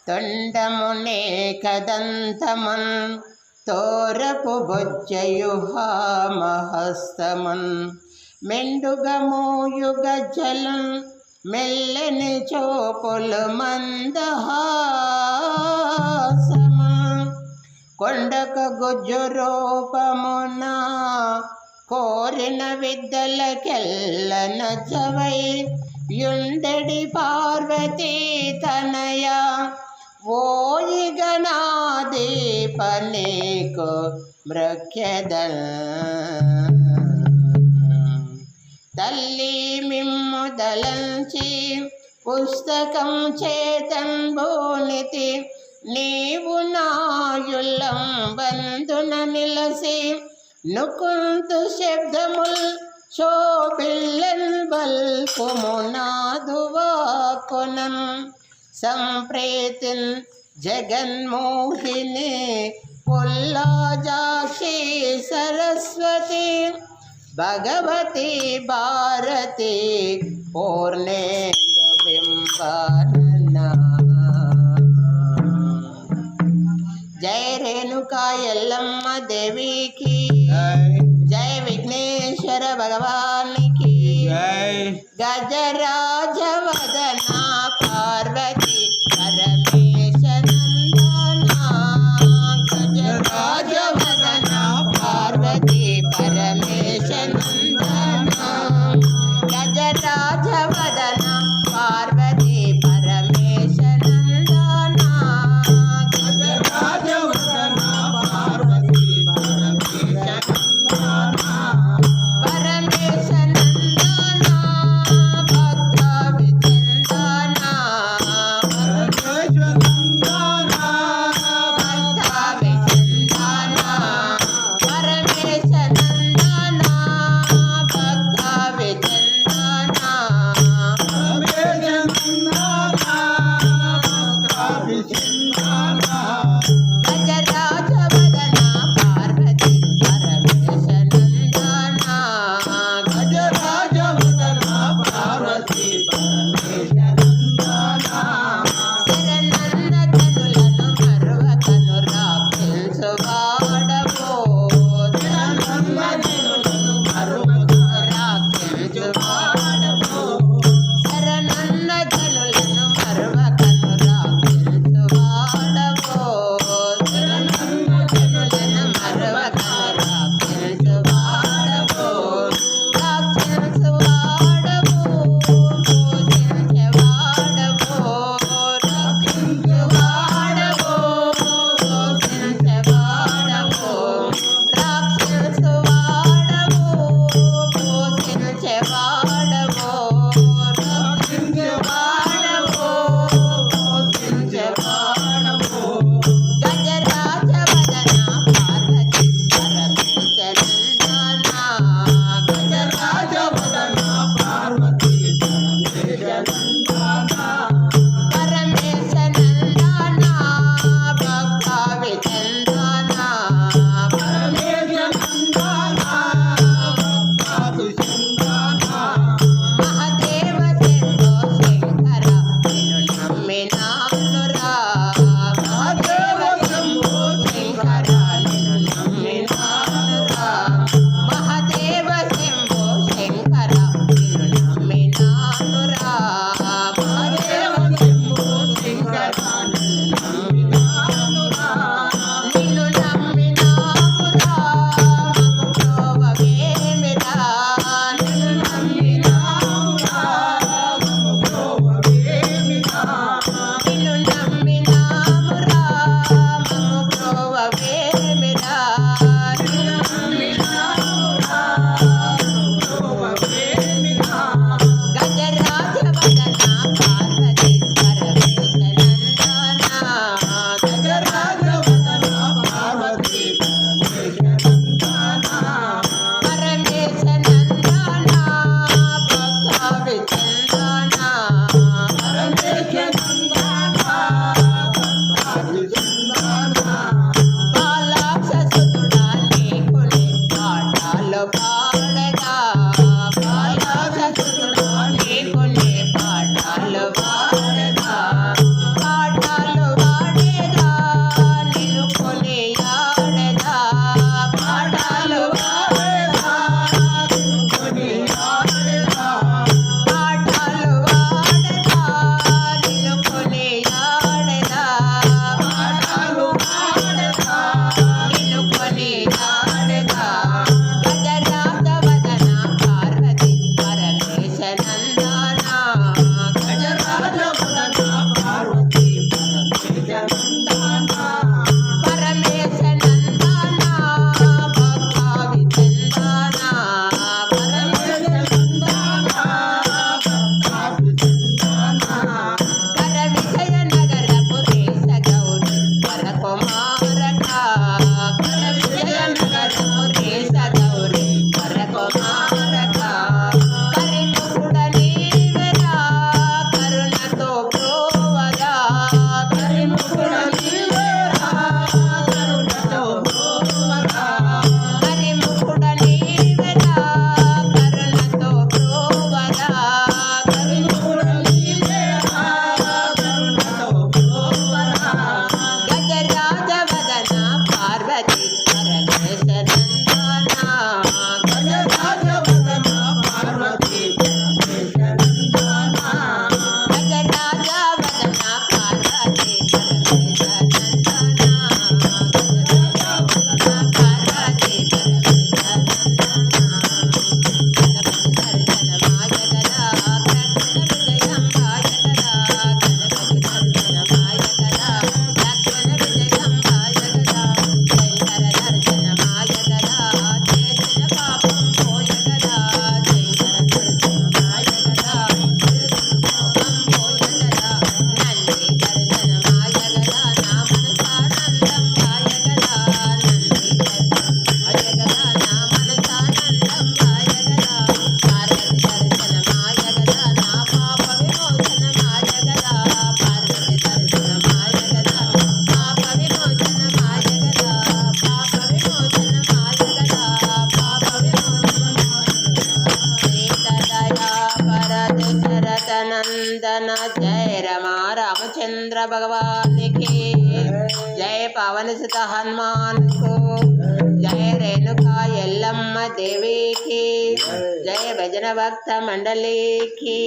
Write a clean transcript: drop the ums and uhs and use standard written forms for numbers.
తొండమునే కదంతమన్ తోరపు బొజ్జయుహామహస్తమన్ మెండుగమూయుగ జలం మెల్లని చోపులు మందహాసమన్ కొండక గుజ్జు రూపమున కోరిన విద్యలకెల్ల నచ్చవై యుండెడి పార్వతీ తనయ ఓయి గణాదీప నీకు మృఖ్యదల్ తల్లి మిమ్ముదలంచి పుస్తకం చేతంబోనితి నీవు నాయుల్లం బంధున నిలసి నుకుంతు శబ్దముల్ శోభిల్లన్ బల్కుమునాదువాకొనం సంప్రీతిన్ జగన్మోహిని పుల్లాజాక్షి సరస్వతి భగవతి భారతి పూర్ణేందు బింబానన జయ రేణుకా ఎల్లమ్మ దేవికి జయ విఘ్నేశ్వర భగవానికి గజరాజ వదన పార్వతి పరమేశ నందన గజరాజ వదన పార్వతి పరమేశ నందన గజరాజ వదన పార్వతి పరమేశ నందన గజరాజ వదన పార్వతి పరమేశ నందన పరమేశ నందన భక్త भगवान की जय पवन सुत हनुमान को जय रेणुका यल्लम्मा देवी की जय भजन भक्त मंडली की